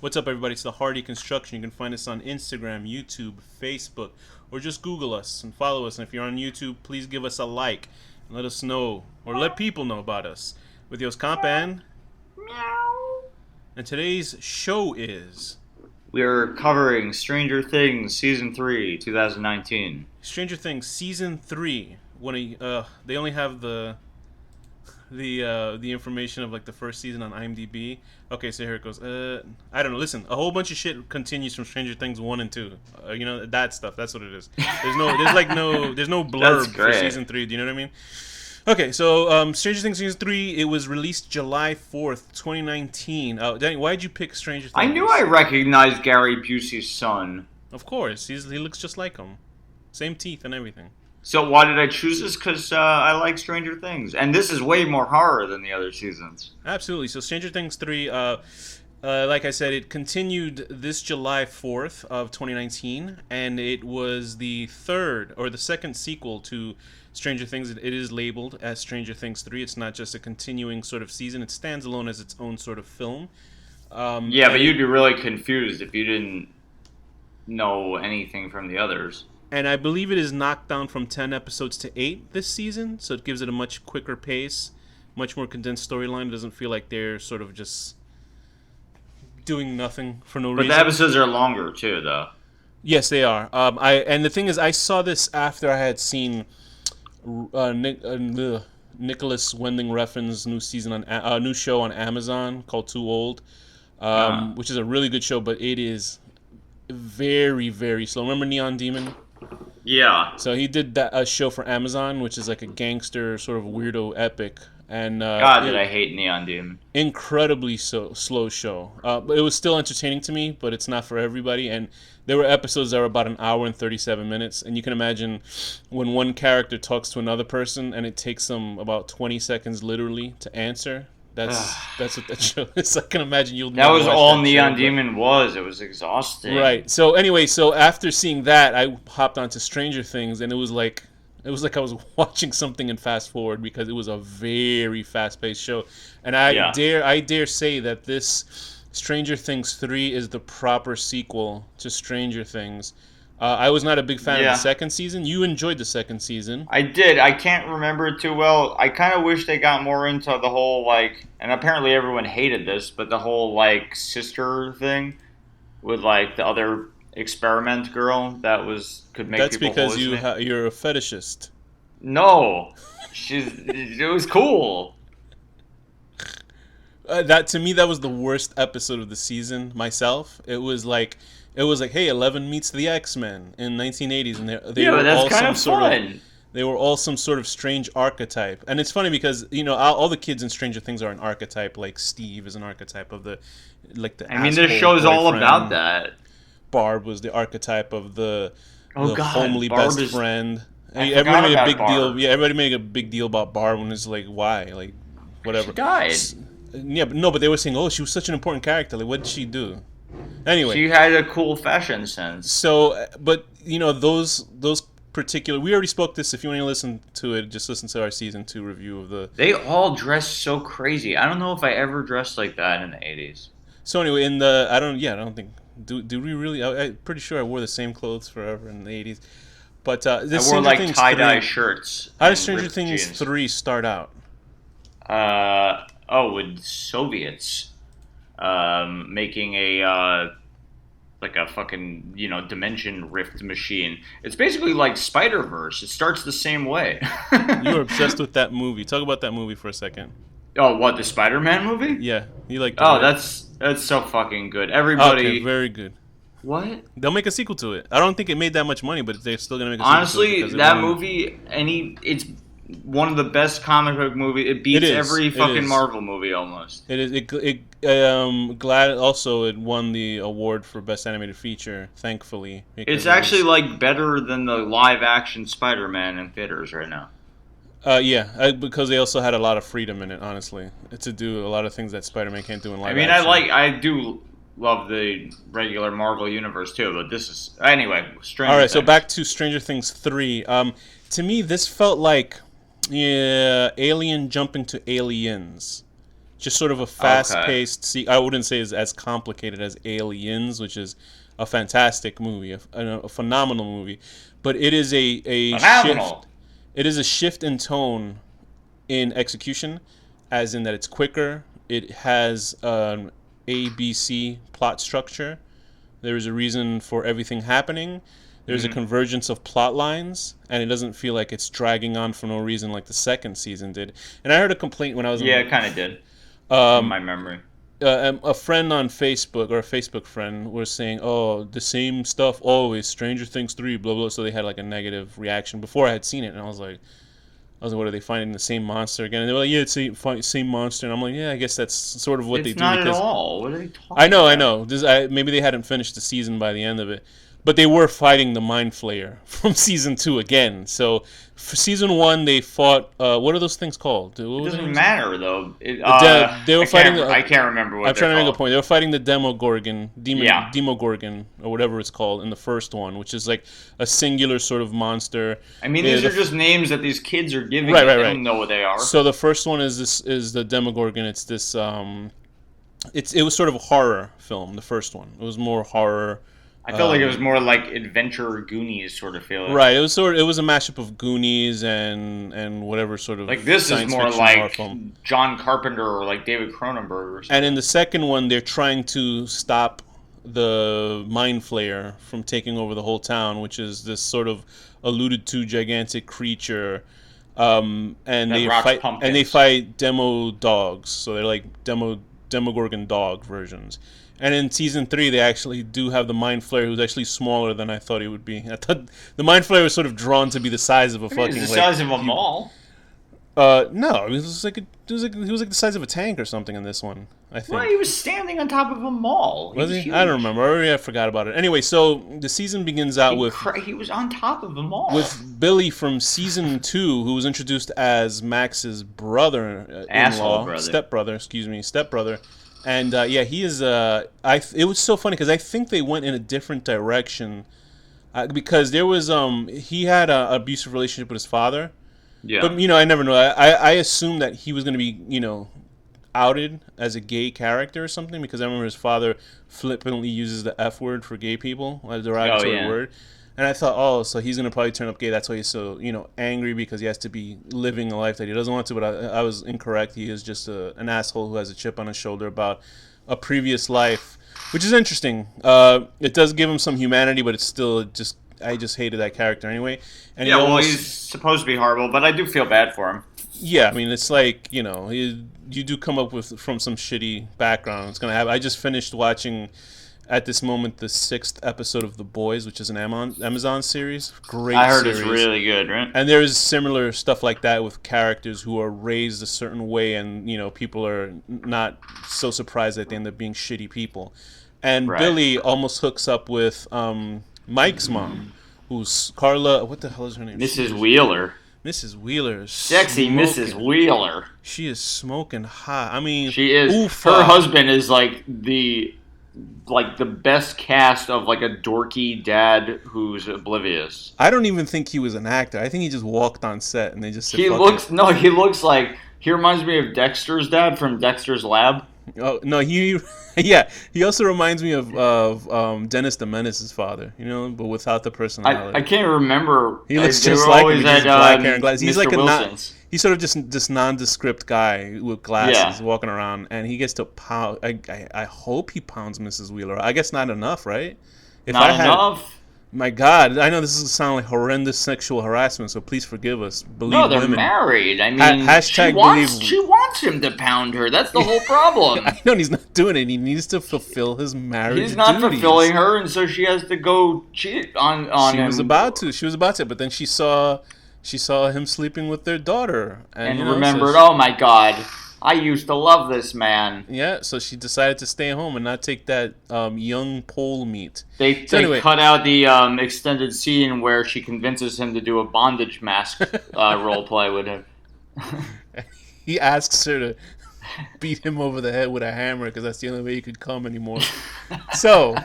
What's up, everybody? It's the Hardy Construction. You can find us on Instagram, YouTube, Facebook, or just Google us and follow us. And if you're on YouTube, please give us a like and let us know, or let people know about us. With yours, Komp, and today's show is... We are covering Stranger Things Season 3, 2019. Stranger Things Season 3. They only have the information of like the first season on IMDb. Okay, so here it goes. I don't know. Listen, a whole bunch of shit continues from Stranger Things 1 and 2. That stuff. That's what it is. There's no blurb for season 3. Do you know what I mean? Okay, so Stranger Things season 3. It was released July 4th, 2019. Danny, why did you pick Stranger Things? I knew I recognized Gary Busey's son. Of course, he looks just like him, same teeth and everything. So why did I choose this? Because I like Stranger Things. And this is way more horror than the other seasons. Absolutely. So Stranger Things 3, like I said, it continued this July 4th of 2019. And it was the second sequel to Stranger Things. It is labeled as Stranger Things 3. It's not just a continuing sort of season. It stands alone as its own sort of film. But you'd be really confused if you didn't know anything from the others. And I believe it is knocked down from 10 episodes to 8 this season, so it gives it a much quicker pace, much more condensed storyline. It doesn't feel like they're sort of just doing nothing for no reason. But the episodes are longer, too, though. Yes, they are. And the thing is, I saw this after I had seen Nicholas Winding Refn's new show on Amazon called Too Old, which is a really good show, but it is very, very slow. Remember Neon Demon? Yeah. So he did a show for Amazon, which is like a gangster sort of weirdo epic. And did I hate Neon Demon. Incredibly slow show. But it was still entertaining to me, but it's not for everybody. And there were episodes that were about an hour and 37 minutes. And you can imagine when one character talks to another person and it takes them about 20 seconds literally to answer. That's what that show is. I can imagine you'll. That was all Neon Demon was. It was exhausting. Right. So anyway, after seeing that, I hopped onto Stranger Things, and it was like I was watching something in fast forward because it was a very fast-paced show, and I dare say that this Stranger Things 3 is the proper sequel to Stranger Things. I was not a big fan of the second season. You enjoyed the second season. I did. I can't remember it too well. I kind of wish they got more into the whole, and apparently everyone hated this, but the whole, sister thing with, the other experiment girl that could make That's people because hallucinate. you're a fetishist. No. It was cool. To me, that was the worst episode of the season myself. It was like, hey, 11 meets the X-Men in 1980s, and they were that's all kind of fun. They were all some sort of strange archetype. And it's funny because, all the kids in Stranger Things are an archetype. Like Steve is an archetype of the this show's all about that. Barb was the archetype of the homely Barb best friend. Everybody made a big deal. Yeah, everybody made a big deal about Barb, and it's like, why? Like, whatever. She died. Yeah, but they were saying, oh, she was such an important character. Like, what did she do? Anyway, she had a cool fashion sense. So, but those particular, we already spoke this. If you want to listen to it, just listen to our season 2 review of the. They all dress so crazy. I don't know if I ever dressed like that in the 80s. So anyway, I don't think. Do we really? I'm pretty sure I wore the same clothes forever in the 80s. But I wore tie-dye shirts. How does Stranger Things 3 start out? With Soviets. Making a fucking dimension rift machine. It's basically like Spider-Verse. It starts the same way. You were obsessed with that movie. Talk about that movie for a second. Oh, what, the Spider-Man movie? Yeah, you like. Oh, that's so fucking good. Everybody. Okay, very good. What? They'll make a sequel to it. I don't think it made that much money, but they're still gonna make a sequel to it. Honestly, that movie, it's one of the best comic book movies. It beats every fucking Marvel movie almost. It is. Glad also it won the award for best animated feature. Thankfully, it's actually better than the live action Spider-Man in theaters right now. Because they also had a lot of freedom in it. Honestly, to do a lot of things that Spider-Man can't do in live. I do love the regular Marvel universe too, but this is anyway. All right, so back to Stranger Things 3. To me, this felt like Alien jumping to Aliens. just sort of a fast-paced. I wouldn't say it's as complicated as Aliens, which is a fantastic movie, a phenomenal movie, but it is a shift. It is a shift in tone, in execution, as in that it's quicker. It has an ABC plot structure. There is a reason for everything happening. There's a convergence of plot lines, and it doesn't feel like it's dragging on for no reason like the second season did. And I heard a complaint when I was it kind of did. In my memory. A friend on Facebook, or a Facebook friend, was saying, "Oh, the same stuff always. Stranger Things 3, blah blah." So they had like a negative reaction before I had seen it, and I was like, "What are they finding the same monster again?" And they were like, "Yeah, it's the same monster." And I'm like, "Yeah, I guess that's sort of what they do." It's not at all. What are they talking? I know. Maybe they hadn't finished the season by the end of it. But they were fighting the Mind Flayer from season 2 again. So for season 1, they fought. What are those things called? It doesn't matter though. They were fighting. I can't remember what. I'm trying to make a point. They were fighting the Demogorgon, Demogorgon, or whatever it's called in the first one, which is like a singular sort of monster. I mean, these are just names that these kids are giving. Right. They don't know what they are. So the first one is the Demogorgon. It's this. It was sort of a horror film. The first one. It was more horror. I felt like it was more like Adventure Goonies sort of feeling. Right. It was a mashup of Goonies and whatever sort of like this is more like John Carpenter or like David Cronenberg or something. And in the second one, they're trying to stop the Mind Flayer from taking over the whole town, which is this sort of alluded to gigantic creature. And they fight demo dogs. So they're like Demogorgon dog versions. And in season 3, they actually do have the Mind Flayer, who's actually smaller than I thought he would be. I thought the Mind Flayer was sort of drawn to be the size of a fucking. He's the size of a mall. No, he was like the size of a tank or something in this one. I think. Well, he was standing on top of a mall. Was he? I don't remember. I forgot about it. Anyway, so the season begins out with he was on top of a mall with Billy from season 2, who was introduced as Max's brother-in-law, stepbrother. And he is. It was so funny because I think they went in a different direction because there was he had an abusive relationship with his father. Yeah. But I never know. I assumed that he was going to be outed as a gay character or something because I remember his father flippantly uses the F word for gay people, a derogatory word. And I thought, so he's going to probably turn up gay. That's why he's so, angry because he has to be living a life that he doesn't want to. But I was incorrect. He is just an asshole who has a chip on his shoulder about a previous life, which is interesting. It does give him some humanity, but it's still I just hated that character anyway. And he's supposed to be horrible, but I do feel bad for him. Yeah, I mean, it's like, you do come up from some shitty background. It's going to happen. I just finished watching... at this moment, the 6th episode of The Boys, which is an Amazon series. Great series. I heard it's really good, right? And there's similar stuff like that with characters who are raised a certain way and, people are not so surprised that they end up being shitty people. And Billy almost hooks up with Mike's mom, who's Carla... What the hell is her name? Mrs. Wheeler. Mrs. Wheeler. Sexy Mrs. Wheeler. She is smoking hot. I mean... She is. Her husband is like the best cast of like a dorky dad who's oblivious. I don't even think he was an actor. I think he just walked on set and they just said, he looks like, he reminds me of Dexter's dad from Dexter's Lab. Oh no, he also reminds me of Dennis the Menace's father, but without the personality. I can't remember. He looks just like him. He has black hair and glasses. He's like he's sort of just this nondescript guy with glasses walking around, and he gets to pound. I hope he pounds Mrs. Wheeler. I guess not enough, right? Not enough. My God, I know this is sound like horrendous sexual harassment, so please forgive us. No, they're women. Married. I mean, she wants him to pound her. That's the whole problem. I know he's not doing it. He needs to fulfill his marriage He's not duties. fulfilling her, and so she has to go cheat on him. She was about to, but then she saw him sleeping with their daughter. And remembered, oh my God, I used to love this man. Yeah, so she decided to stay home and not take that young pole meat. They cut out the extended scene where she convinces him to do a bondage mask role play with him. He asks her to beat him over the head with a hammer because that's the only way he could come anymore. So,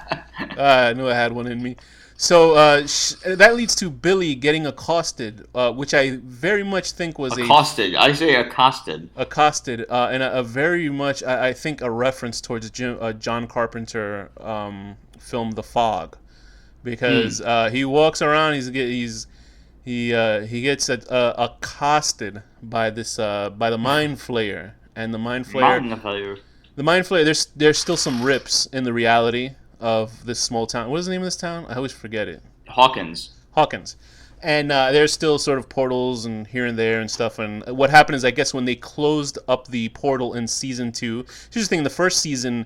I knew I had one in me. So that leads to Billy getting accosted, which I very much think was accosted. I say accosted. Accosted, and a very much I think a reference towards John Carpenter film The Fog, because he walks around. He gets accosted by by the mind flayer, and the mind flayer. The mind flayer. There's still some rips in the reality of this small town. What is the name of this town? I always forget it. Hawkins. And there's still sort of portals and here and there and stuff. And what happened is, I guess, when they closed up the portal in season 2, here's the thing: the first season,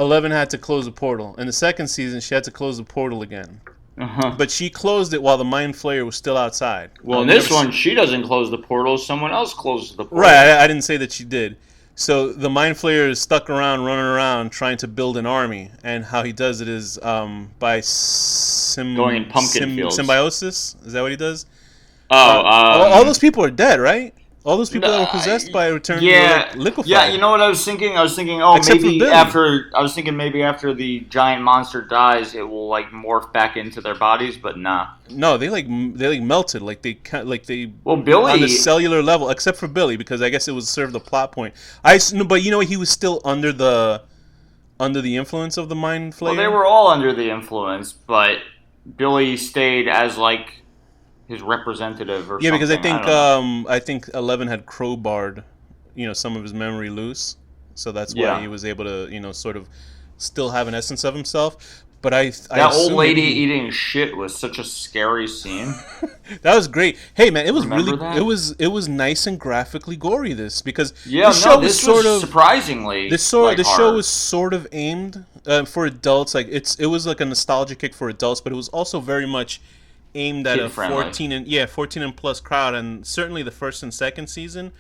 11 had to close the portal. In the second season, she had to close the portal again. But she closed it while the mind flayer was still outside. Well, in this one, she doesn't close the portal. Someone else closes the portal. Right, I didn't say that she did. So the mind flayer is stuck around, running around, trying to build an army. And how he does it is by going in pumpkin fields. Symbiosis. Is that what he does? All those people are dead, right? All those people that were possessed by return liquefied. Yeah, you know what I was thinking? I was thinking, maybe after the giant monster dies, it will like morph back into their bodies, but nah. No, they melted, Billy on the cellular level, except for Billy, because I guess it was served a plot point. But he was still under the influence of the mind flayer. Well, they were all under the influence, but Billy stayed as like his representative or something. Yeah, because I think 11 had crowbarred, some of his memory loose, so that's why he was able to, sort of still have an essence of himself. But that old lady eating shit was such a scary scene. That was great. Hey man, it was it was nice and graphically gory. Because the show was surprisingly the show was sort of aimed for adults. Like it was like a nostalgia kick for adults, but it was also very much aimed at a 14 and plus crowd, and certainly the first and second season.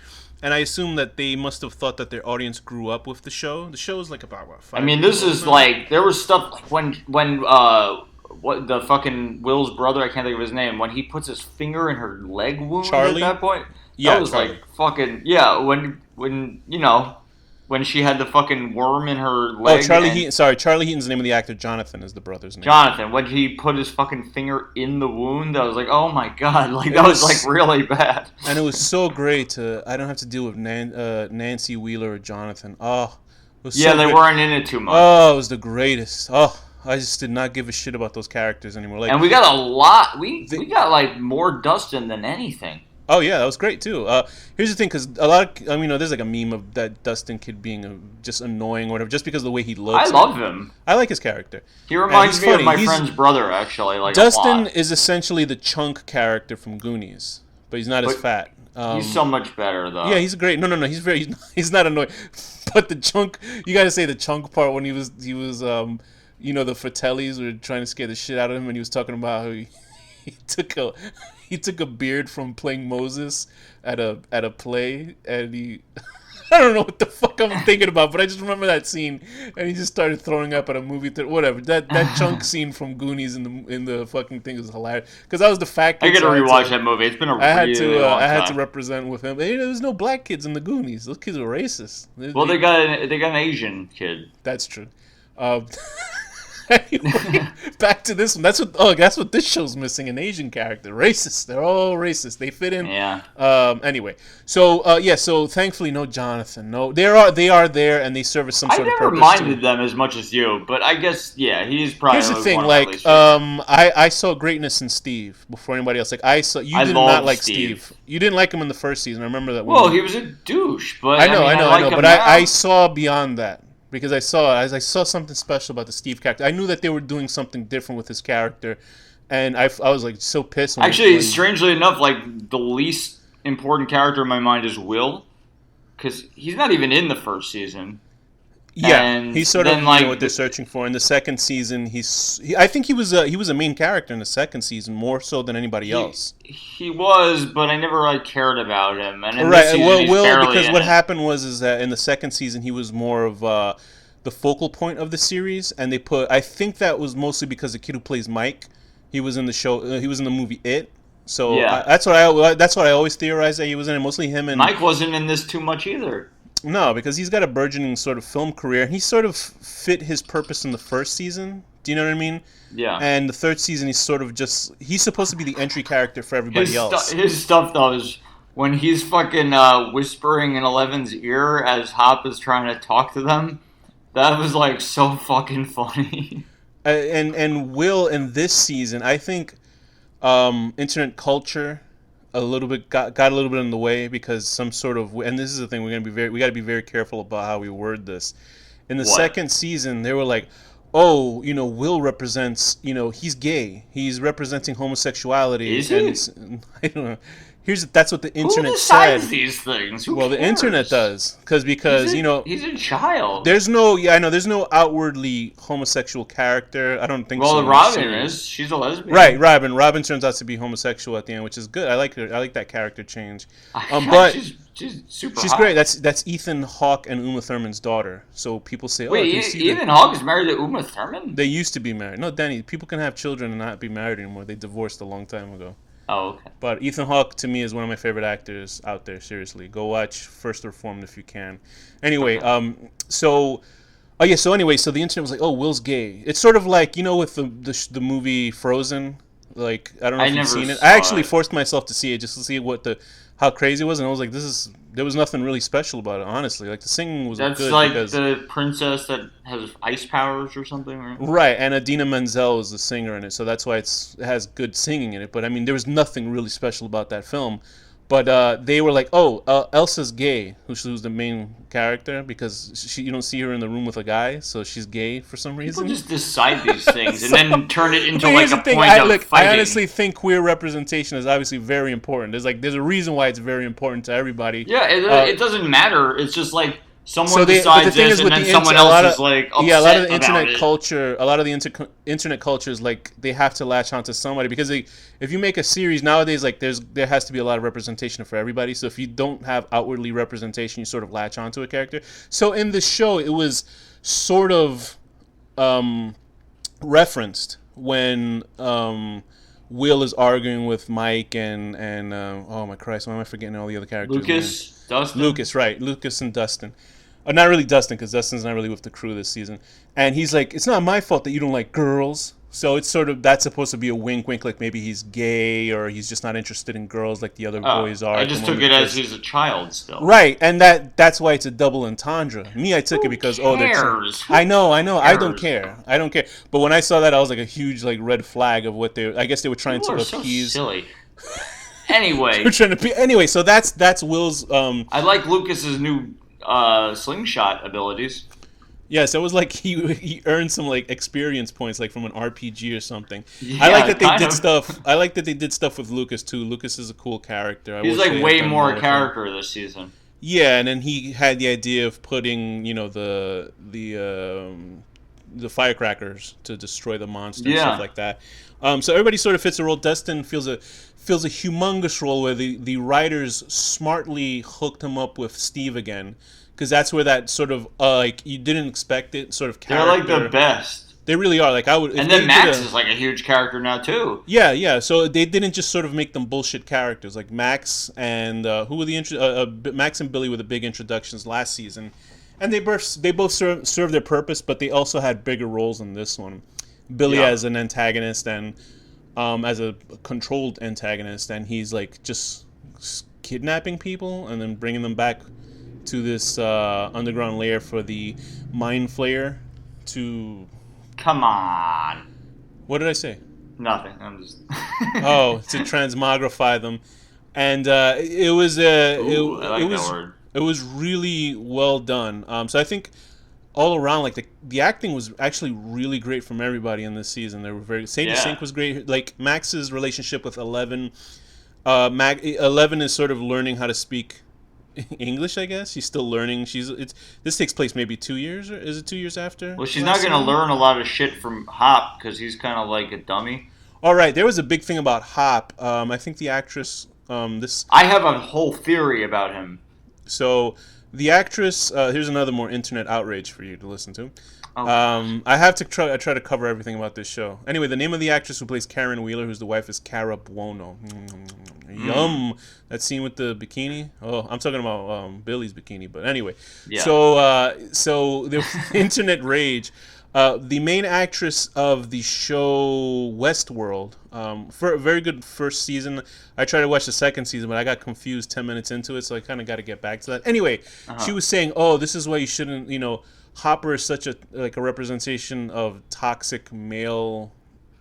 And I assume that they must have thought that their audience grew up with the show. The show is like about what? 5 this is now? Like there was stuff like when what the fucking Will's brother, I can't think of his name, when he puts his finger in her leg wound Charlie? At that point. That was Charlie. Like fucking when she had the fucking worm in her leg. Oh, Charlie Heaton. Sorry, Charlie Heaton's the name of the actor. Jonathan is the brother's name. Jonathan. When he put his fucking finger in the wound, I was like, oh my god, like that was like really bad. And it was so great I don't have to deal with Nancy Wheeler or Jonathan. Oh, it was they weren't in it too much. Oh, it was the greatest. Oh, I just did not give a shit about those characters anymore. Like, and we got a lot. We got like more Dustin than anything. Oh yeah, that was great too. Here's the thing, because a lot of there's like a meme of that Dustin kid being just annoying or whatever, just because of the way he looks. I love him. I like his character. He reminds me of my friend's brother, actually. Like Dustin is essentially the Chunk character from Goonies, but he's not as fat. He's so much better though. Yeah, he's great. No, he's not annoying. But the Chunk, you got to say the Chunk part when he was the Fratellis were trying to scare the shit out of him, and he was talking about how he took a beard from playing Moses at a play, and I don't know what the fuck I'm thinking about, but I just remember that scene, and he just started throwing up at a movie theater. Whatever. That Chunk scene from Goonies in the fucking thing is hilarious, because I was the fat kid. I gotta rewatch that movie. It's been a really long time. I had to represent with him. There was no black kids in the Goonies. Those kids were racist. They got an Asian kid. That's true. Anyway, back to this one. That's what this show's missing: an Asian character. Racist. They're all racist. They fit in. Yeah. Anyway, so thankfully no Jonathan. No, they are there, and they serve as some sort of purpose. I never minded them as much as you, but I guess he's probably. Here's the thing, I saw greatness in Steve before anybody else. Like I did not like Steve. You didn't like him in the first season. I remember that. Well, he was a douche, but I know, but I saw beyond that. Because I saw something special about the Steve character. I knew that they were doing something different with his character, and I was like so pissed. Strangely enough, like the least important character in my mind is Will, because he's not even in the first season. Yeah, and he's sort of what they're searching for. In the second season, I think he was a main character in the second season, more so than anybody else. He was, but I never really cared about him. And because what happened was that in the second season he was more of the focal point of the series, and I think that was mostly because the kid who plays Mike, he was in the show, he was in the movie It. So that's what I always theorized that he was in, and mostly him. And Mike wasn't in this too much either. No, because he's got a burgeoning sort of film career. He sort of fit his purpose in the first season Do you know what I mean? Yeah. And the third season, he's supposed to be the entry character for everybody else. His stuff, though, is when he's fucking whispering in Eleven's ear as Hop is trying to talk to them. That was, like, so fucking funny. And Will, in this season, I think internet culture a little bit got a little bit in the way because some sort of, and this is the thing, we got to be very careful about how we word this. In the second season, they were like, oh, Will represents, he's gay. He's representing homosexuality. Is he? And I don't know. That's what the internet Who decides said. these things? Who well, cares? The internet does, because he's a child. There's no outwardly homosexual character. I don't think so. Well, Robin is. She's a lesbian. Right, Robin. Robin turns out to be homosexual at the end, which is good. I like her. I like that character change. But she's super. She's hot. great. That's Ethan Hawke and Uma Thurman's daughter. So people say, wait, Ethan Hawke is married to Uma Thurman? They used to be married. No, Danny. People can have children and not be married anymore. They divorced a long time ago. Oh, okay. But Ethan Hawke, to me, is one of my favorite actors out there. Seriously, go watch First Reformed if you can. Anyway, so the internet was like, oh, Will's gay. It's sort of like, with the movie Frozen. Like, I don't know if you've seen it. I actually forced myself to see it just to see how crazy it was, and I was like, there was nothing really special about it, honestly. Like, the singing was good. That's like the princess that has ice powers or something, right? Right, and Idina Menzel is the singer in it, so that's why it has good singing in it. But, I mean, there was nothing really special about that film. But they were like, oh, Elsa's gay, who's the main character, because you don't see her in the room with a guy, so she's gay for some reason. People just decide these things and then turn it into like a point of fighting. I honestly think queer representation is obviously very important. There's a reason why it's very important to everybody. Yeah, it doesn't matter. It's just like someone decides this, and then someone else is like upset a lot of the internet about culture, a lot of the internet culture is like they have to latch onto somebody because if you make a series nowadays, like there has to be a lot of representation for everybody. So if you don't have outwardly representation, you sort of latch onto a character. So in the show, it was sort of referenced when Will is arguing with Mike and oh my Christ, why am I forgetting all the other characters? Lucas and Dustin. Not really Dustin, because Dustin's not really with the crew this season. And he's like, it's not my fault that you don't like girls. So it's sort of, that's supposed to be a wink, like maybe he's gay or he's just not interested in girls like the other boys are. I just took it as he's a child still. Right, and that's why it's a double entendre. Me, I took it because I know, I don't care. But when I saw that, I was like a huge red flag of what I guess they were trying to appease. So silly. Anyway, so that's Will's. I like Lucas's new slingshot abilities. Yes, it was like he earned some experience points from an RPG or something. Yeah, I like that they did stuff. I like that they did stuff with Lucas too. Lucas is a cool character. He's way more character this season. Yeah, and then he had the idea of putting the firecrackers to destroy the monster and stuff like that. So everybody sort of fits a role. Dustin feels a humongous role where the writers smartly hooked him up with Steve again. Because that's where that sort of you didn't expect it sort of character. They're the best. They really are. And then Max is a huge character now too. Yeah. So they didn't just sort of make them bullshit characters. Like Max and who were Max and Billy were the big introductions last season, and they both served their purpose, but they also had bigger roles in this one. Billy as an antagonist and as a controlled antagonist, and he's just kidnapping people and then bringing them back to this underground lair for the mindflayer to... Come on. What did I say? Nothing. I'm just... to transmogrify them. And it was... word. It was really well done. So I think all around, the acting was actually really great from everybody in this season. They were very... Sadie Sink was great. Max's relationship with Eleven. Eleven is sort of learning how to speak English, I guess. She's still learning. This takes place maybe 2 years, or is it 2 years after? Well, she's not going to learn a lot of shit from Hop because he's kind of like a dummy. All right, there was a big thing about Hop. I think the actress. I have a whole theory about him. So the actress. Here's another more internet outrage for you to listen to. Oh, I have to try to cover everything about this show. Anyway, the name of the actress who plays Karen Wheeler, who's the wife, is Cara Buono. Yum. That scene with the bikini. Oh, I'm talking about Billy's bikini. But anyway, so the internet rage. The main actress of the show Westworld, for a very good first season. I tried to watch the second season, but I got confused 10 minutes into it, so I kind of got to get back to that. Anyway, she was saying, "Oh, this is why you shouldn't, Hopper is such a representation of toxic male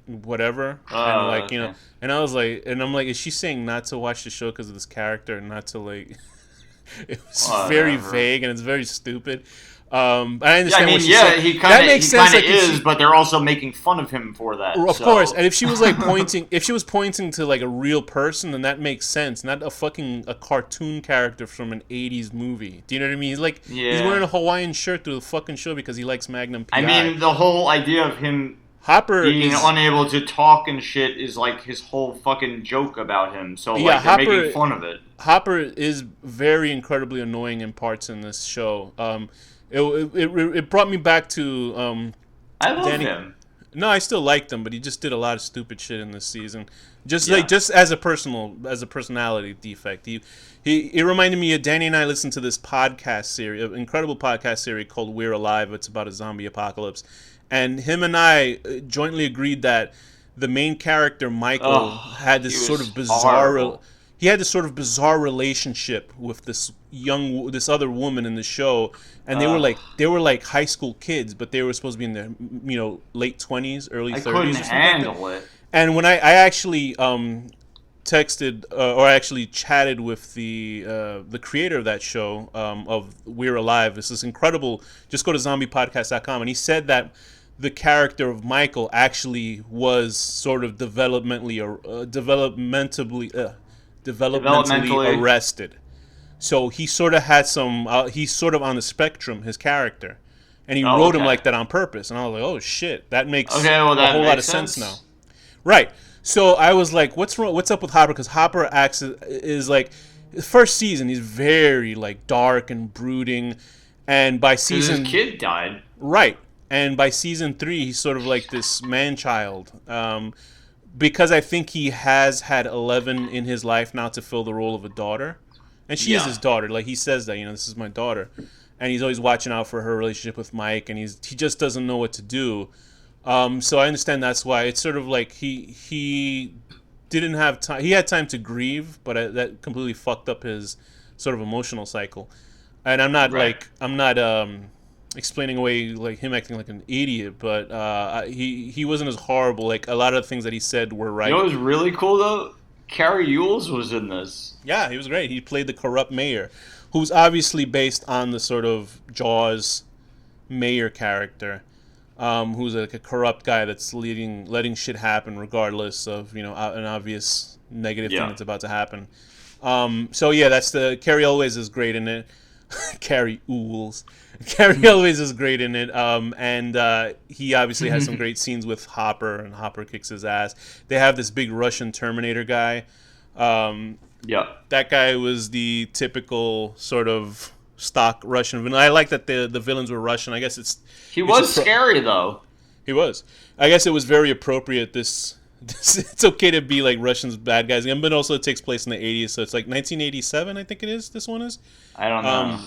whatever." And okay. and I was like, and I'm like, is she saying not to watch the show because of this character and not to like it was very vague and it's very stupid. I understand what she's saying. He kind of is, but they're also making fun of him for that. Of course, and if she was like pointing to like a real person, then that makes sense. Not a cartoon character from an '80s movie. Do you know what I mean? He's wearing a Hawaiian shirt through the fucking show because he likes Magnum PI. I mean, the whole idea of him Hopper being unable to talk and shit is like his whole fucking joke about him. So like they're making fun of it. Hopper is very incredibly annoying in parts in this show. It brought me back to I love him. No, I still liked him, but he just did a lot of stupid shit in this season. Just as a personality defect. He reminded me of Danny and I listened to this podcast series, an incredible podcast series called We're Alive. It's about a zombie apocalypse. And him and I jointly agreed that the main character, Michael, had this sort of bizarre he had this sort of bizarre relationship with this other woman in the show, and they were like high school kids, but they were supposed to be in their late 20s, early 30s. I couldn't handle it. And when I actually texted or I actually chatted with the creator of that show of We're Alive, this is incredible. Just go to zombiepodcast.com, and he said that the character of Michael actually was sort of developmentally arrested. So he sort of had some he's sort of on the spectrum, his character, and he wrote him like that on purpose. And I was like, oh shit, that makes a whole lot of sense now. Right. So I was like, what's wrong? What's up with Hopper? Because Hopper is like, the first season he's very like dark and brooding, and by season his kid died. Right. And by season 3 he's sort of like this man-child. Because I think he has had 11 in his life now to fill the role of a daughter. And she is his daughter. Like, he says that, this is my daughter. And he's always watching out for her relationship with Mike, and he just doesn't know what to do. So I understand that's why. It's sort of like he didn't have time. He had time to grieve, but that completely fucked up his sort of emotional cycle. And I'm not explaining away like him acting like an idiot, but he wasn't as horrible. Like, a lot of the things that he said were right. You know what was really cool though? Carrie Ewells was in this. Yeah, he was great. He played the corrupt mayor, who's obviously based on the sort of Jaws mayor character, who's like a corrupt guy that's letting shit happen regardless of an obvious negative thing that's about to happen. So yeah, that's Carrie Elways is great in it. Carrie Ewells. Carrie Elways is great in it, and he obviously has some great scenes with Hopper, and Hopper kicks his ass. They have this big Russian Terminator guy. That guy was the typical sort of stock Russian villain. I like that the villains were Russian. I guess he was scary though. He was. I guess it was very appropriate. It's okay to be like Russians bad guys, but also it takes place in the 80s, so it's like 1987, I think it is. This one is. I don't know.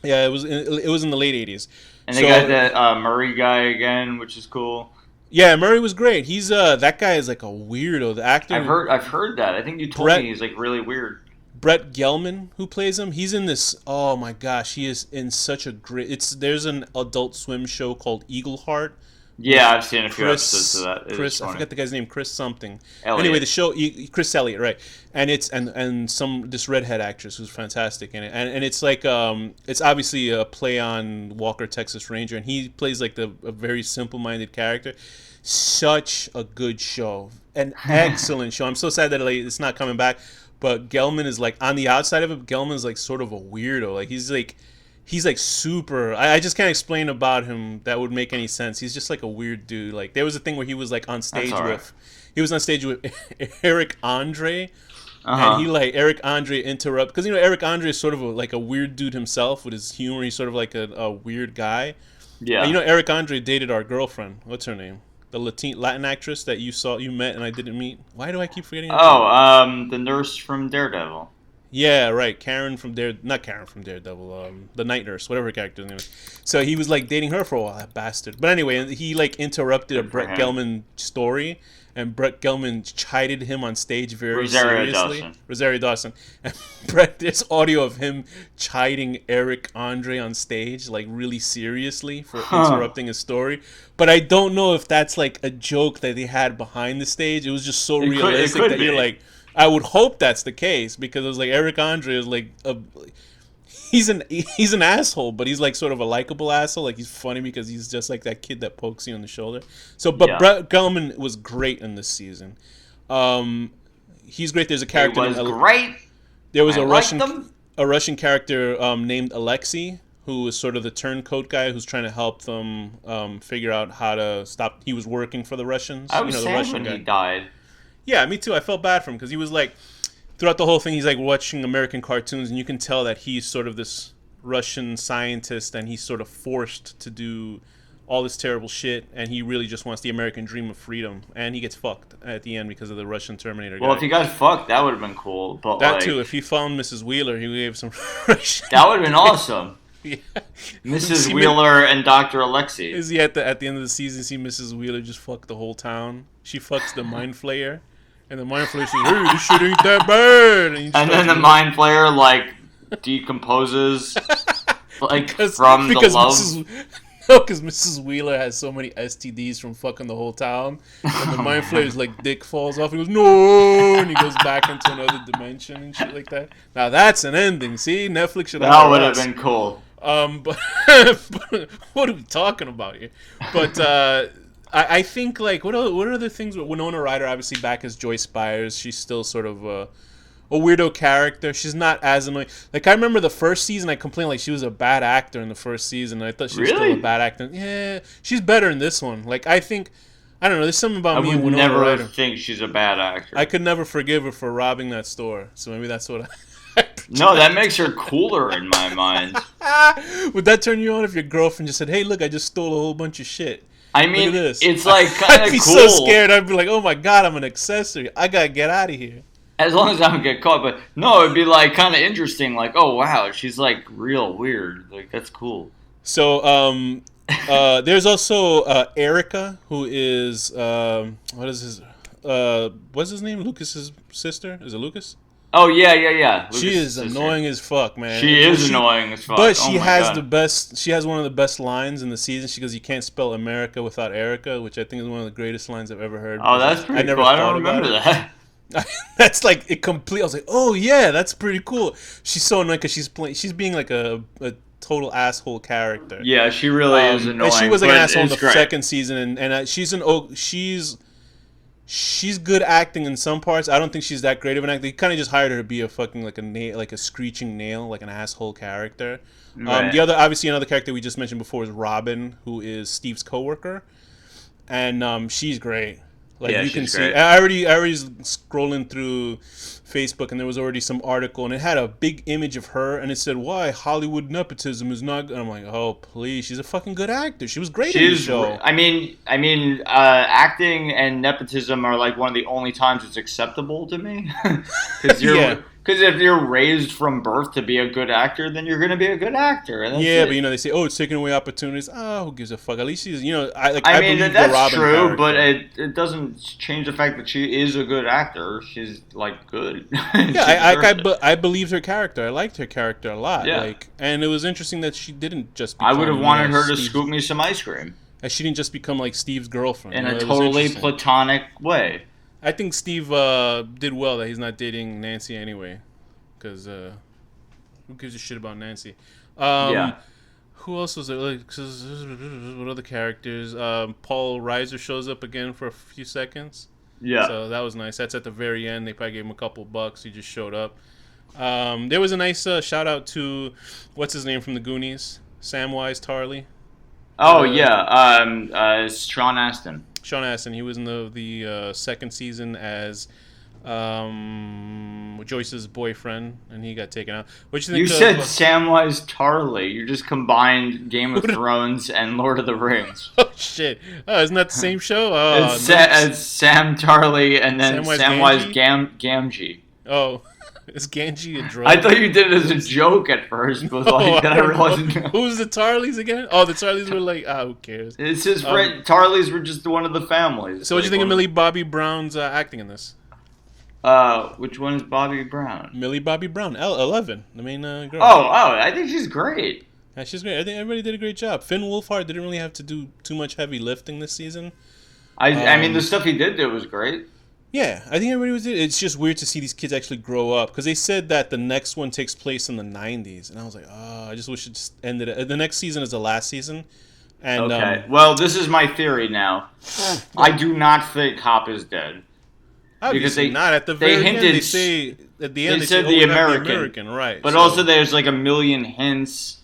Yeah, it was in the late 80s. And they got that Murray guy again, which is cool. Yeah, Murray was great. He's that guy is like a weirdo. The actor. I've heard that. I think you told me he's like really weird. Brett Gelman, who plays him, he's in this. Oh my gosh, he is in such a great. There's an Adult Swim show called Eagle Heart. Yeah, I've seen a few episodes of that. I forgot the guy's name. Chris something. Elliott. Anyway, the show Chris Elliott, right? And it's this redhead actress who's fantastic in it, and it's like it's obviously a play on Walker Texas Ranger, and he plays like a very simple-minded character. Such a good show, an excellent show. I'm so sad that it's not coming back, but Gelman is like on the outside of it. Gelman's like sort of a weirdo. Like he's like super. I just can't explain about him that would make any sense. He's just like a weird dude. Like there was a thing where he was like on stage with Eric Andre, and Eric Andre interrupt because Eric Andre is sort of like a weird dude himself with his humor. He's sort of like a weird guy. Yeah. And Eric Andre dated our girlfriend. What's her name? The Latin actress that you met and I didn't meet. Why do I keep forgetting her name? The nurse from Daredevil. Yeah, right. Not Karen from Daredevil. The night nurse, whatever her character's name is. So he was like dating her for a while, that bastard. But anyway, he like interrupted a Brett Gelman story, and Brett Gelman chided him on stage very seriously. Rosario Dawson. And Brett, there's audio of him chiding Eric Andre on stage, like really seriously for interrupting his story. But I don't know if that's like a joke that they had behind the stage. It was just so realistic that you're like. I would hope that's the case, because it was like Eric Andre is like he's an asshole, but he's like sort of a likable asshole. Like he's funny because he's just like that kid that pokes you on the shoulder. So, but Brett Gelman was great in this season. He's great. There's a character. He was great. There was a Russian character named Alexei, who was sort of the turncoat guy who's trying to help them figure out how to stop. He was working for the Russians. I was sad when he died. Yeah, me too. I felt bad for him because he was like, throughout the whole thing, he's like watching American cartoons, and you can tell that he's sort of this Russian scientist, and he's sort of forced to do all this terrible shit, and he really just wants the American dream of freedom, and he gets fucked at the end because of the Russian Terminator guy. Well, if he got fucked, that would have been cool. But that too. If he found Mrs. Wheeler, he gave some Russian. That would have been awesome. Yeah. Mrs. Wheeler and Dr. Alexei. Is he at the end of the season? See Mrs. Wheeler just fuck the whole town. She fucks the mind flayer. And the mind flayer says, "Hey, this shit ain't that bad." And then the mind flayer like decomposes, like from the love. Because Mrs. Wheeler has so many STDs from fucking the whole town, and the mind flayer's like dick falls off. He goes, "No," and he goes back into another dimension and shit like that. Now that's an ending. See, Netflix should. That would have been cool. But what are we talking about here? But. I think, like, what are other things? Winona Ryder, obviously, back as Joyce Byers. She's still sort of a weirdo character. She's not as annoying. Like, I remember the first season, I complained, like, she was a bad actor in the first season. I thought she was still a bad actor. Yeah, she's better in this one. Like, I think, I don't know, there's something about me and Winona Ryder. I would never think she's a bad actor. I could never forgive her for robbing that store. So maybe that's what No, that makes her cooler in my mind. Would that turn you on if your girlfriend just said, "Hey, look, I just stole a whole bunch of shit"? I mean, it's like kind of cool. I'd be so scared. I'd be like, "Oh my god, I'm an accessory. I gotta get out of here." As long as I don't get caught. But no, it'd be like kind of interesting. Like, oh wow, she's like real weird. Like that's cool. So, there's also Erica, who is what's his name? Lucas's sister. Is it Lucas? Oh yeah. Lucas she is annoying as fuck, man. She is annoying as fuck. But she has the best. She has one of the best lines in the season. She goes, "You can't spell America without Erica," which I think is one of the greatest lines I've ever heard. Oh, that's pretty cool. I don't remember that. That's like it complete. I was like, "Oh yeah, that's pretty cool." She's so annoying because she's being like a total asshole character. Yeah, she really is annoying. And she was like an asshole in the second season, and she's good acting in some parts. I don't think she's that great of an actor. They kind of just hired her to be a fucking like a screeching nail, like an asshole character. Right. Another character we just mentioned before is Robin, who is Steve's coworker, and she's great. Like you can see, I already was scrolling through Facebook, and there was already some article, and it had a big image of her, and it said, "Why Hollywood nepotism is not good." And I'm like, oh please, she's a fucking good actor. She was great in the show. I mean, acting and nepotism are like one of the only times it's acceptable to me, because if you're raised from birth to be a good actor, then you're gonna be a good actor. And but they say, "Oh, it's taking away opportunities." Oh, who gives a fuck? At least she's, I mean, that's true, but it doesn't change the fact that she is a good actor. She's like good. I believed her character. I liked her character a lot. Yeah. And it was interesting that she didn't just. I would have wanted her to scoop me some ice cream. And she didn't just become like Steve's girlfriend in a totally platonic way. I think Steve did well that he's not dating Nancy anyway, because who gives a shit about Nancy? Who else was there? What other characters? Paul Reiser shows up again for a few seconds. Yeah. So that was nice. That's at the very end. They probably gave him a couple bucks. He just showed up. There was a nice shout out to what's his name from the Goonies, Samwise Tarly. Oh Sean Astin. Sean Astin. He was in the second season as Joyce's boyfriend, and he got taken out. What you think? You said Samwise Tarly. You just combined Game of Thrones and Lord of the Rings. Oh shit! Oh, isn't that the same show? It's Sam Tarly and then Samwise Gamgee. Oh, Is Ganji a drug? I thought you did it as a joke at first, but like then I realized. Who's the Tarleys again? Oh, the Tarleys were like, who cares? It's his friend. Tarleys were just one of the families. So, what do you think of Millie Bobby Brown's acting in this? Which one is Bobby Brown? Millie Bobby Brown, 11, the main girl. Oh, I think she's great. Yeah, she's great. I think everybody did a great job. Finn Wolfhard didn't really have to do too much heavy lifting this season. I mean, the stuff he did was great. Yeah, I think everybody was. It's just weird to see these kids actually grow up because they said that the next one takes place in the 90s, and I was like, I just wish it just ended. The next season is the last season. And, okay. Well, this is my theory now. I do not think Hop is dead. Because they not at the very end. They say at the end they said the American, right? But also, there's like a million hints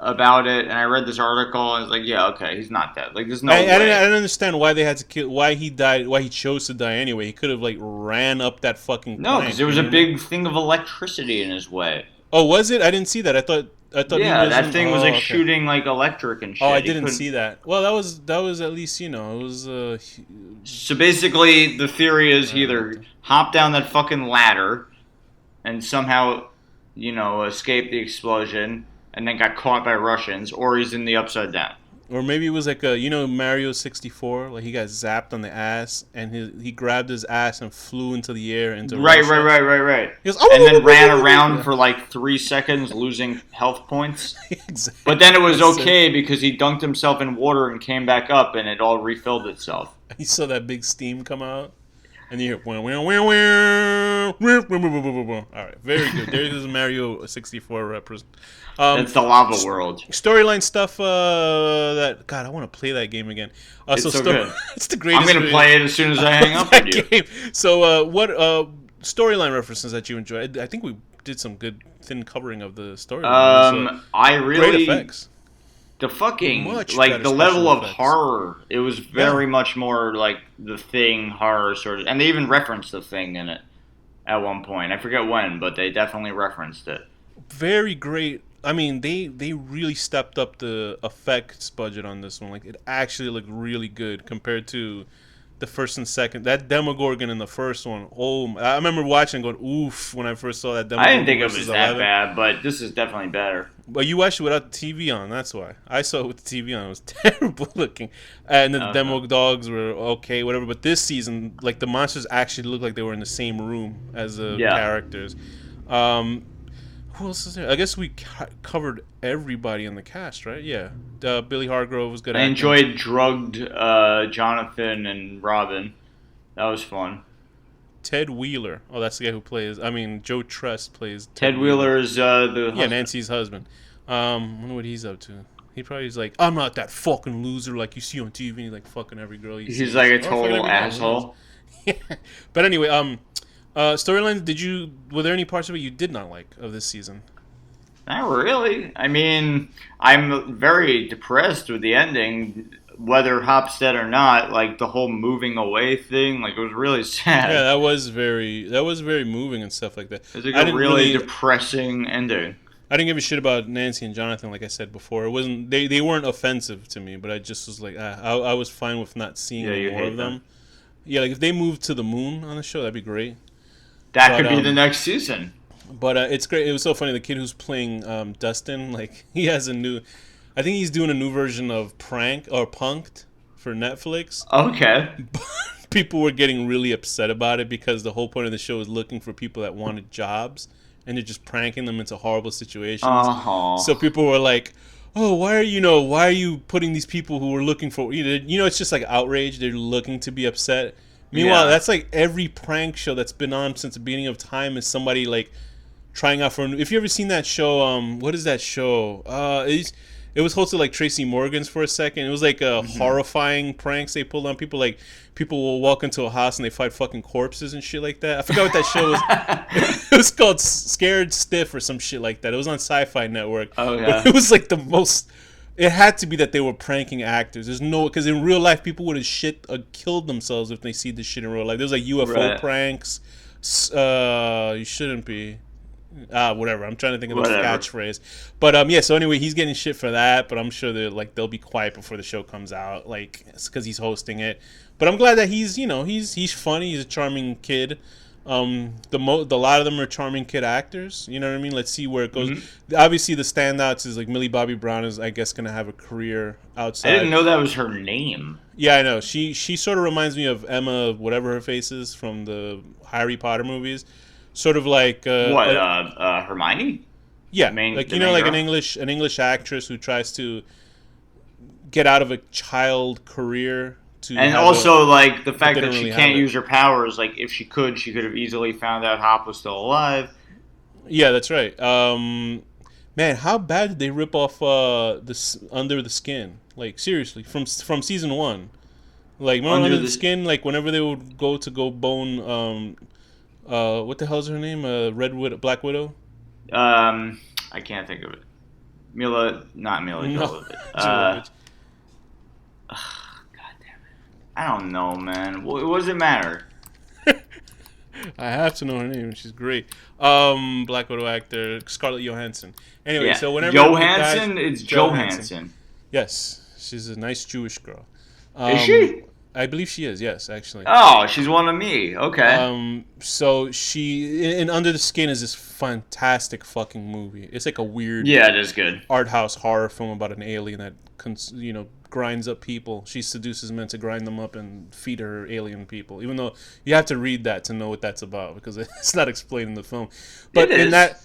about it, and I read this article, and I was like, yeah, okay, he's not dead. Like, there's no way. I didn't understand why they had to kill, why he died, why he chose to die anyway. He could have, like, ran up that fucking No, because there was a big thing of electricity in his way. Oh, was it? I didn't see that. I thought yeah, that thing was, like, shooting, like, electric and shit. Oh, I didn't see that. Well, that was at least, it was, So, basically, the theory is he either hopped down that fucking ladder and somehow, escaped the explosion, and then got caught by Russians, or he's in the Upside Down. Or maybe it was like Mario 64, like he got zapped on the ass, and he grabbed his ass and flew into the air into Russia. Right. He goes, and then ran around for like 3 seconds, losing health points. Exactly. But then it was okay because he dunked himself in water and came back up, and it all refilled itself. You saw that big steam come out, and you hear, all right, very good. There's Mario 64 represent. That's the lava world. Storyline stuff. God, I want to play that game again. It's so good. It's the greatest. I'm gonna play it as soon as I hang up with you. Game. So, what storyline references that you enjoy? I think we did some good thin covering of the storyline. I really great effects. The fucking the level of horror. It was very much more like the Thing horror sort of, and they even referenced the Thing in it at one point. I forget when, but they definitely referenced it. Very great. I mean, they really stepped up the effects budget on this one. Like, it actually looked really good compared to the first and second. That Demogorgon in the first one. I remember watching and going, oof, when I first saw that Demogorgon. I didn't think it was that bad, but this is definitely better. But you watched it without the TV on, that's why. I saw it with the TV on. It was terrible looking. And the Demo dogs were okay, whatever. But this season, like, the monsters actually looked like they were in the same room as the characters. Who else is there? I guess we covered everybody in the cast, right? Yeah. Billy Hargrove was good. I enjoyed drugged Jonathan and Robin. That was fun. Ted Wheeler. Oh, that's the guy who plays. Joe Trust plays. Ted Wheeler is the husband. Nancy's husband. I wonder what he's up to. He probably is like, I'm not that fucking loser like you see on TV. And he's like fucking every girl. He's like a total asshole. Yeah. But anyway, storyline. Were there any parts of it you did not like of this season? Not really. I mean, I'm very depressed with the ending, whether Hop's dead or not. Like, the whole moving away thing, like, it was really sad. Yeah, that was very moving and stuff like that. It was like a really depressing ending. I didn't give a shit about Nancy and Jonathan, like I said before. It wasn't they weren't offensive to me, but I just was like, I was fine with not seeing more of them. Yeah, like if they moved to the moon on the show, that'd be great. That could be the next season. But it's great. It was so funny. The kid who's playing Dustin, like, he has I think he's doing a new version of Punk'd for Netflix. Okay. People were getting really upset about it because the whole point of the show is looking for people that wanted jobs, and they're just pranking them into horrible situations. So people were like, "Oh, why are you putting these people who were looking for it's just like outrage. They're looking to be upset." Meanwhile, that's like every prank show that's been on since the beginning of time is somebody like trying out for if you ever seen that show, what is that show? It was hosted like Tracy Morgan's for a second. It was like horrifying pranks they pulled on people. Like, people will walk into a house and they fight fucking corpses and shit like that. I forgot what that show was. It was called Scared Stiff or some shit like that. It was on Sci-Fi Network. Oh, yeah. But it was like the most... It had to be that they were pranking actors. Because in real life, people would have killed themselves if they see this shit in real life. There's like UFO pranks. You shouldn't be... whatever. I'm trying to think of the catchphrase. But so anyway, he's getting shit for that. But I'm sure they'll be quiet before the show comes out, like, because he's hosting it. But I'm glad that he's funny. He's a charming kid. The lot of them are charming kid actors. You know what I mean? Let's see where it goes. Mm-hmm. Obviously, the standouts is like Millie Bobby Brown is, I guess, gonna have a career outside. I didn't know that was her name. Yeah, I know. She sort of reminds me of Emma, whatever her face is, from the Harry Potter movies. Sort of like Hermione. Yeah, like like girl? an English actress who tries to get out of a child career to, and also like the fact that really she can't use her powers. Like if she could have easily found out Hop was still alive. Yeah, that's right. Man, how bad did they rip off this Under the Skin? Like seriously, from season 1. Like Under the Skin, like whenever they would go bone, what the hell's her name? Black Widow. I can't think of it. Not Mila Jovovich. God damn it! I don't know, man. What does it matter? I have to know her name. She's great. Black Widow actor Scarlett Johansson. Anyway, yeah. so whenever it's Johansson. Yes, she's a nice Jewish girl. Is she? I believe she is. Yes, actually. Oh, she's one of me. Okay. So she in Under the Skin is this fantastic fucking movie. It's like a weird, it is good art house horror film about an alien that grinds up people. She seduces men to grind them up and feed her alien people. Even though you have to read that to know what that's about because it's not explained in the film. But in that,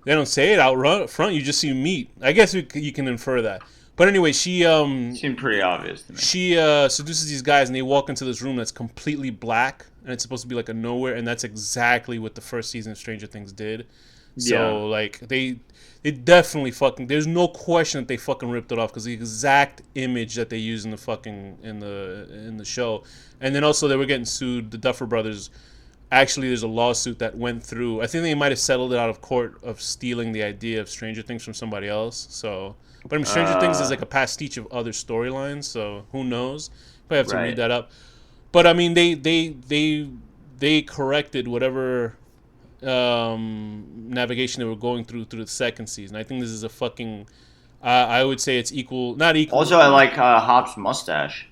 they don't say it out front. You just see meat. I guess you can infer that. But anyway, she seemed pretty obvious to me. She seduces these guys, and they walk into this room that's completely black, and it's supposed to be like a nowhere, and that's exactly what the first season of Stranger Things did. So like they definitely fucking. There's no question that they fucking ripped it off because the exact image that they use in the fucking in the show, and then also they were getting sued. The Duffer Brothers. Actually, there's a lawsuit that went through. I think they might have settled it out of court of stealing the idea of Stranger Things from somebody else. So. But I mean, Stranger Things is like a pastiche of other storylines, so who knows? But I have to read that up. But I mean, they corrected whatever navigation they were going through the second season. I think this is a fucking. I would say it's equal, not equal. Also, I like Hop's mustache.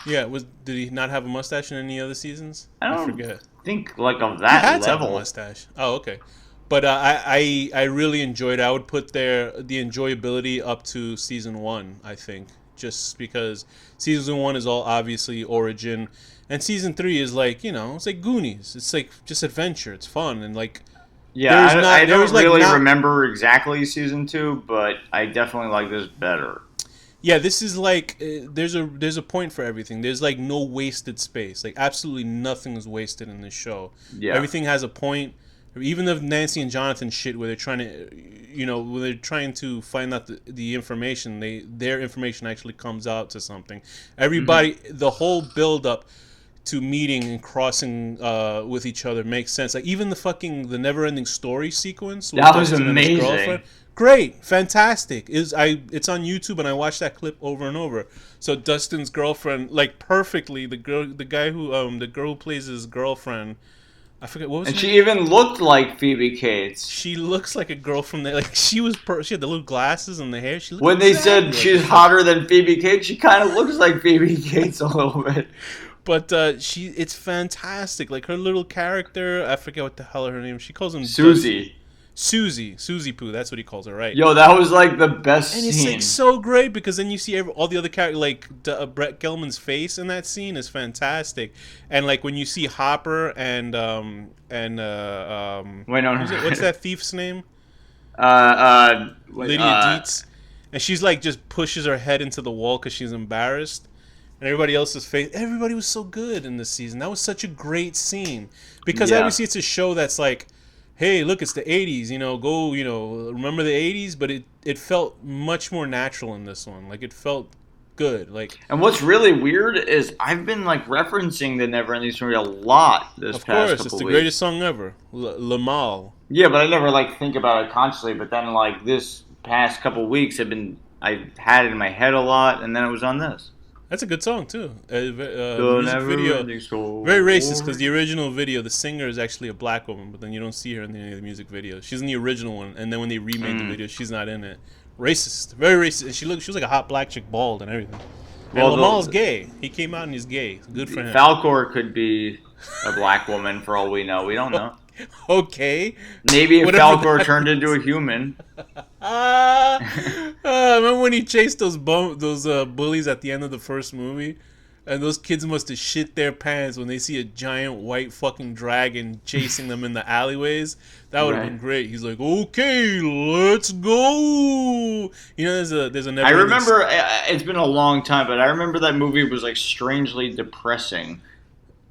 Yeah, did he not have a mustache in any other seasons? I forget. Think like of that he had level. To have a mustache. Oh, okay. But I really enjoyed it. I would put the enjoyability up to season 1, I think. Just because season 1 is all obviously origin. And season 3 is like, it's like Goonies. It's like just adventure. It's fun. And like... Yeah, I don't really remember exactly season 2, but I definitely like this better. Yeah, this is like... there's a point for everything. There's like no wasted space. Like absolutely nothing is wasted in this show. Yeah. Everything has a point. Even the Nancy and Jonathan shit where they're trying to find out the information, their information actually comes out to something. Everybody, the whole build up to meeting and crossing with each other makes sense. Like even the Neverending Story sequence. That was amazing. Great, fantastic. It's on YouTube and I watched that clip over and over. So Dustin's girlfriend, like perfectly, the girl who plays his girlfriend. I forget what was. And she even looked like Phoebe Cates. She looks like a girl from there. Like she was. She had the little glasses and the hair. She when they said she's hotter than Phoebe Cates, she kind of looks like Phoebe Cates a little bit. But it's fantastic. Like her little character. I forget what the hell her name. She calls him Susie. Susie Poo, that's what he calls her, right? Yo, that was like the best scene. And it's like so great because then you see all the other characters, like Brett Gelman's face in that scene is fantastic, and like when you see Hopper and wait, no, what's that thief's name? Lydia Dietz, and she's like just pushes her head into the wall because she's embarrassed, and everybody else's face. Everybody was so good in this season. That was such a great scene because obviously it's a show that's like. Hey, look, it's the 80s, remember the 80s? But it felt much more natural in this one. Like, it felt good. Like, and what's really weird is I've been, like, referencing the Neverending Story a lot this past couple weeks. Of course, it's the greatest song ever. Le Mal. Yeah, but I never, like, think about it consciously. But then, like, this past couple weeks, I had it in my head a lot, and then it was on this. That's a good song too. Music video, very racist because the original video, the singer is actually a black woman, but then you don't see her in any of the music videos. She's in the original one, and then when they remade the video, she's not in it. Racist, very racist. And she was like a hot black chick, bald and everything. And Lamal's gay. He came out and he's gay. Good for him. Falcor could be a black woman for all we know. We don't know. Okay. Maybe if Falcor turned into a human. Remember when he chased those bullies at the end of the first movie? And those kids must have shit their pants when they see a giant white fucking dragon chasing them in the alleyways. That would have been great. He's like, okay, let's go. You know, there's a. I remember it's been a long time, but I remember that movie was like strangely depressing.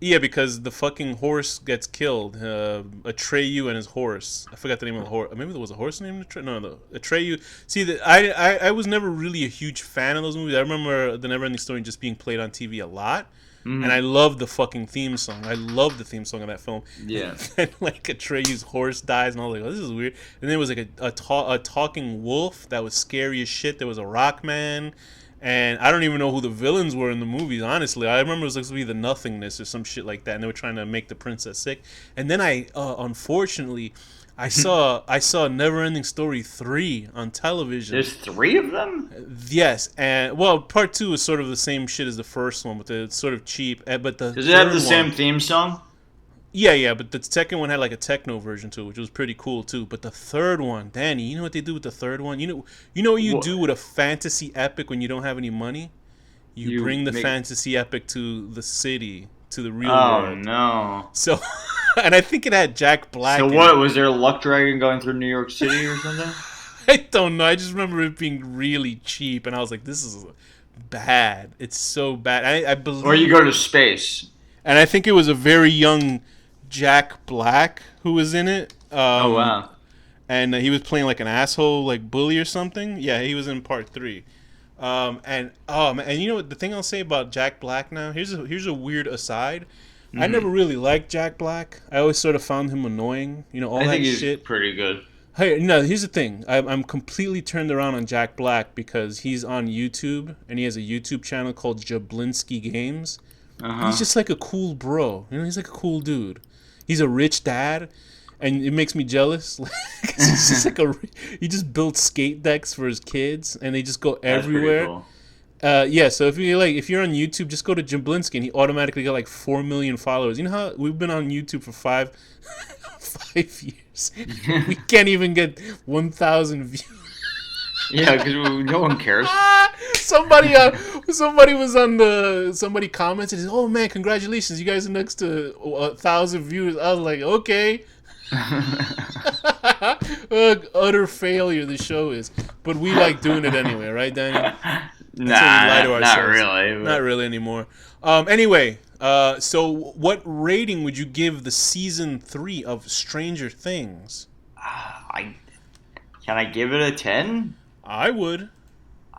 Yeah, because the fucking horse gets killed. Atreyu and his horse. I forgot the name of the horse. Maybe there was a horse named Atreyu. No, Atreyu. See, I was never really a huge fan of those movies. I remember the Neverending Story just being played on TV a lot. Mm. And I loved the fucking theme song. I loved the theme song of that film. Yeah. And like Atreyu's horse dies, and I was like, oh, this is weird. And then there was like a talking wolf that was scary as shit. There was a rock man. And I don't even know who the villains were in the movies, honestly. I remember it was supposed to be the Nothingness or some shit like that, and they were trying to make the princess sick. And then unfortunately, I saw Neverending Story 3 on television. There's 3 of them? Yes, and well, part 2 is sort of the same shit as the first one, but it's sort of cheap. But does it have the same theme song? Yeah, but the second one had like a techno version too, which was pretty cool too. But the third one, Danny, you know what they do with the third one? You know what you do with a fantasy epic when you don't have any money? You bring the fantasy epic to the city, to the real world. Oh no! So, and I think it had Jack Black. So what was there a luck dragon going through New York City or something? I don't know. I just remember it being really cheap, and I was like, "This is bad. It's so bad." I believe. Or you go to space. And I think it was a very young Jack Black who was in it. Oh wow! And he was playing like an asshole, like bully or something. Yeah, he was in part 3. And you know what? The thing I'll say about Jack Black now. Here's a weird aside. Mm-hmm. I never really liked Jack Black. I always sort of found him annoying. You know, all that shit. He's pretty good. Hey, no. Here's the thing. I'm completely turned around on Jack Black because he's on YouTube and he has a YouTube channel called Jablinski Games. Uh-huh. He's just like a cool bro. You know, he's like a cool dude. He's a rich dad, and it makes me jealous. He's just like he just built skate decks for his kids, and they just go everywhere. That's pretty cool. So if you're on YouTube, just go to Jablinski, and he automatically got like 4 million followers. You know how we've been on YouTube for 5 years? We can't even get 1,000 views. Yeah, because no one cares. Somebody was on somebody commented, "Oh man, congratulations! You guys are next to 1,000 views." I was like, "Okay." Utter failure the show is, but we like doing it anyway, right, Danny? Not really. But... Not really anymore. Anyway, so what rating would you give the season 3 of Stranger Things? Can I give it a 10? I would.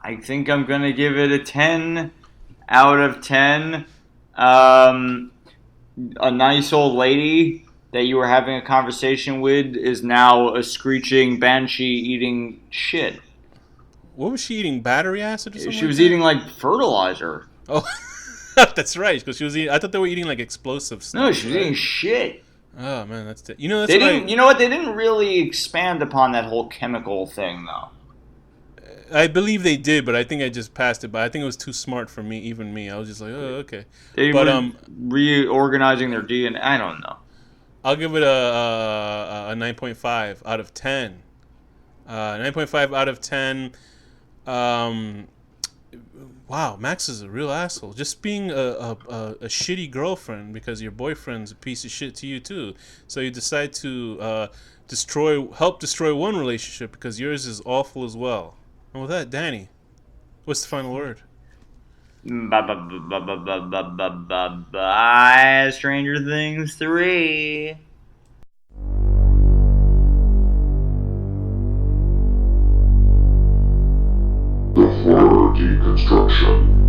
I think I'm going to give it a 10 out of 10. A nice old lady that you were having a conversation with is now a screeching banshee eating shit. What was she eating? Battery acid or something? She was eating like fertilizer. Oh, that's right. Because she was eating. I thought they were eating like explosive stuff. No, she was eating shit. Oh man, that's You know what? They didn't really expand upon that whole chemical thing though. I believe they did, but I think I just passed it by. I think it was too smart for me, even me. I was just like, oh, okay. They were reorganizing their DNA. I don't know. I'll give it a 9.5 out of 10. 9.5 out of 10. Wow, Max is a real asshole. Just being a shitty girlfriend because your boyfriend's a piece of shit to you too. So you decide to help destroy one relationship because yours is awful as well. And with that, Danny, what's the final word? Bye, Stranger Things 3. The horror deconstruction.